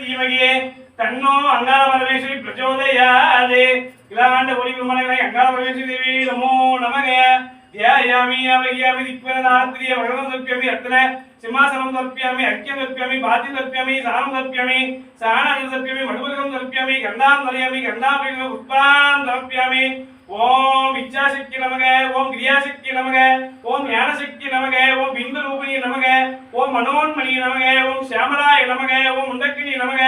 धीमहि तन्नो अंगार परमेश्वरी प्रचोदयात् इलांड कोडी ब्रह्मणे अंगार परमेश्वरी देवी नमो नमः ध्यायामि अवज्ञामि दिक्वरदात्रिय भगवन् दर्प्यामि रत्न सिंहासनं दर्प्यामि अर्घ्यं दर्प्यामि भाति दर्प्यामि सानं दर्प्यामि सानं दर्प्यामि मधुपर्कं दर्प्यामि गन्धां दर्प्यामि गन्धाभिषेकं पुष्पां दर्प्यामि ओम इच्छाशक्ति नमः ओम क्रियाशक्ति नमः ओम ज्ञानशक्ति नमः ओम बिंदु रूपिणी नमः ओम मनोन्मणि नमः ओम श्यामलाय नमः ओम मुंडकिनी नमः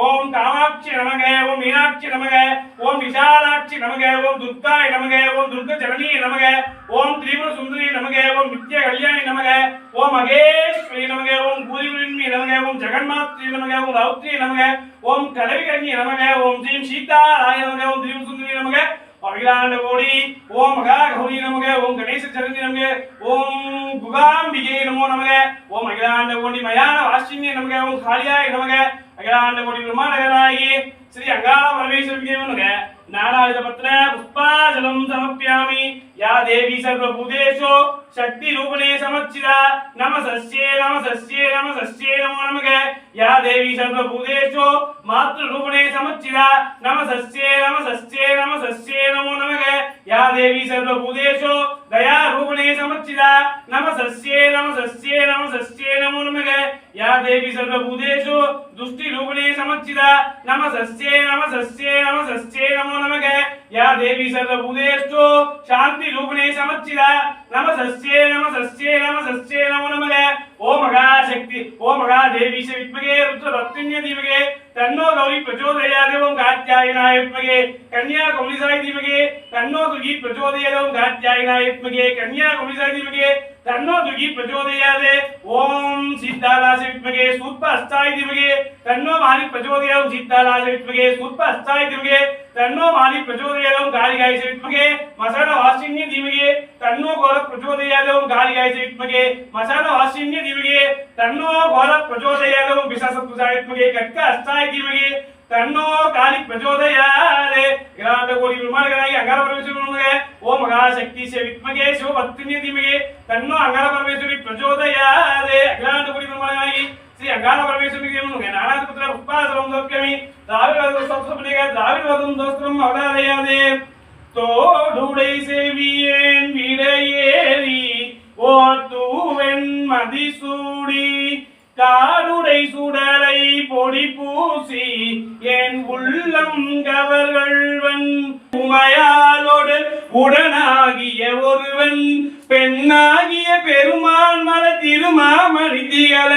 ओम कामाक्षी नमः ओम मीनाक्षी नमः ओम विशालाक्षी नमः ओम दुर्गाय नमः ओम दुर्गजननी नमः ओम त्रिपुर सुंदरी नमः ओम नित्य कल्याणी नमः ओम महेश्वरी नमः ओम भूरिवृण्णी नमः ओम जगन्मात्री नमः ओम रौद्री नमः ओम कलविकन्नी नमः ओम श्री सीताराय नमः ओम त्रिपुर सुंदरी नमः अखिलांड कोडी ओम महा गौरी नमः ओम गणेश चरणी नमः ओम गुगांबिके नमो नमः ओम अखिलांड कोडी मयान वासिन्ये नमः ओम कालियाय नमः अखिलांड कोडी ब्रह्मांडकराये श्री अंगार परमेश्वरी नमः नारायण पत्र पुष्पाजलं समर्पयामि या देवी सर्वभूतेषु शक्ति रूपणे समर्चिता नमस्ते नमस्ते नमस्ते नमो नमः या देवी सर्वभूतेषु मातृ रूपणे समर्चिता नमस्ते नमस्ते नमस्ते नमो नमः या देवी सर्वभूतेषु दया रूपणे समर्चिता नमस्ते नमस्ते नमस्ते नमो नमः या देवी सर्वभूतेषु दुष्टि रूपणे समर्चिता नमस्ते नमस्ते नमस्ते नमो नमः या देवी सर्वभूतेषु शांति रूपणे समर्चिता नमस्ते नमस्ते नमस्ते नमो नमः ओम महाशक्ति ओम महादेवी से विद्महे रुद्रभक्तिन्य धीमहि तन्नो गौरी प्रचोदयात् ओम कात्यायनाय विद्महे कन्या कौलिसाय धीमहि तन्नो दुर्गी प्रचोदयात् ओम कात्यायनाय विद्महे कन्या कौलिसाय धीमहि तन्नो दुर्गी प्रचोदयात् ओम सीतालासे विद्महे सूर्पहस्ताय धीमहि तन्नो माली प्रचोदयात् ओम सीतालासे विद्महे सूर्पहस्ताय धीमहि तन्नो माली प्रचोदयात् ओम कालिकाय से विद्महे मसान वासिन्य धीमहि तन्नो घोर प्रचोदयात् ओम कालिकाय से विद्महे मसान वासिन्य धीमहि तन्नो घोर प्रचोदयात् ओम विशासत्वसाय विद्महे कट्कहस्ताय धीमहि तन्नो काली प्रचोदयात् ग्रांड कोडी ब्रह्मांडकराय अंगार परमेश्वरी नमः ओम महाशक्ति से विद्महे शिवभक्तिन्य धीमहि तन्नो अंगार परमेश्वरी प्रचोदयात् ग्रांड कोडी ब्रह्मांडकराय श्री अंगार परमेश्वरी नमः नारायण पुत्र पुष्पाजलं समर्पयामि द्राविड सप्तपदिगा द्राविड वदं दोस्त्रं अवधारयादे तोडुडै सेवियेन विडयेरी ओतुवेन मदिसूडी காடுடை சுடலை பொடி பூசி என் உள்ளம் கவர்கள்வன் உமையாலோடு உடனாகிய ஒருவன் பெண்ணாகிய பெருமான் மல திருமாமணி திகழ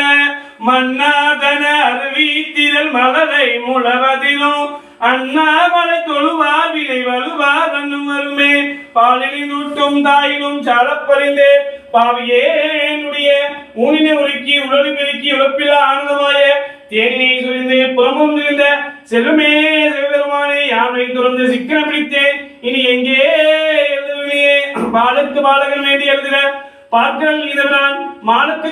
மன்னாதன அருவி திரள் மலரை முழவதிலும் அண்ணாமலை தொழுவார் வினை வலுவார் அண்ணும் வருமே பாலில் நூட்டும் தாயிலும் சாலப்பறிந்தே பாவியேனுடைய ஊனினை உருக்கி உடலை பெருக்கி உழப்பில ஆனந்தமாய தேனினை சுரிந்து புறமும் இருந்த செல்வமே சிவபெருமானே யானை துறந்து சிக்கன பிடித்தேன் இனி எங்கே எழுதுவினியே பாலுக்கு பாலகன் வேண்டி எழுதுகிற பார்க்கல் இதனால் மாலுக்கு